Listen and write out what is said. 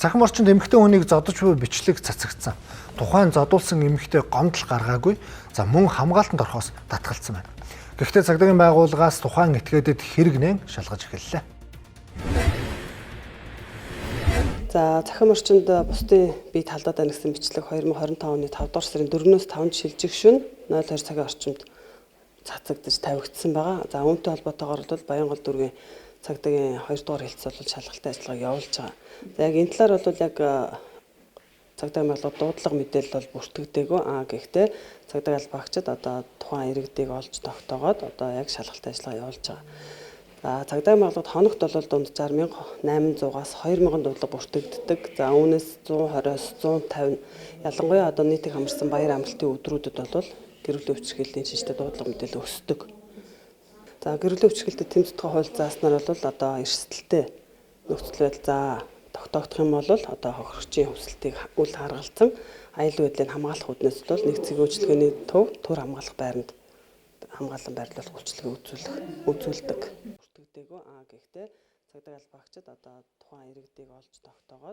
Цахим орчинд эмэгтэй хүнийг зодож буй бичлэг цацагдсан. Тухайн зодуулсан эмэгтэй гомдол гаргаагүй. За мөн хамгаалтанд орохоос татгалцсан байна. Гэхдээ цагдаагийн байгууллагаас тухайн этгээдэд хэрэг нээн шалгаж эхэллээ. За цахим орчинд бусдын бие талдаад байна гэсэн бичлэг 2025 оны 5 дугаар сарын 4-өөс 5-нд шилжих шөнө 02 цагийн орчимд цацагдж тавигдсан байгаа. За үүнтэй холбоотойгоор бол Баянгол дүүргийн цагдаагийн 2 дугаар хэлтс бол шалгалтын ажиллагааг явуулж байгаа. За яг энэ талаар бол яг цагдаагийн байгууллага дуудлага мэдээлэл бол бүртгэдэггүй. Гэхдээ цагдаагийн албаагчид одоо тухайн иргэдийг олж тогтоогоод одоо яг шалгалтын ажиллагаа явуулж байгаа. За цагдаагийн байгууллагад хоногт бол дунджаар 1800-аас 2000 дуудлага бүртгэгддэг. За үүнээс 120-оос 150 ялангуяа одоо нийтийг хамарсан баяр амралтын өдрүүдэд бол гэр бүлийн өвчтөлийн шинжтэй дуудлага мэдээлэл өсдөг. За гэр бүлийн өвчтөлтэй тэмцэтгэх хууль зааснаар бол одоо эрсдэлтэй нөхцөл байдал тогтоогдох юм бол одоо хохирогчийн хүсэлтийг үл харгалзан аюулгүй байдлыг хамгаалах үүднээс бол нэгдсэн үйлчлэгээний төв төр хамгаалах байранд хамгаалан байрлуулах үйлчлэгээ үзүүлдэг. Гэхдээ цагдаагийн албаагчид одоо тухайн иргэдийг олж тогтоогоод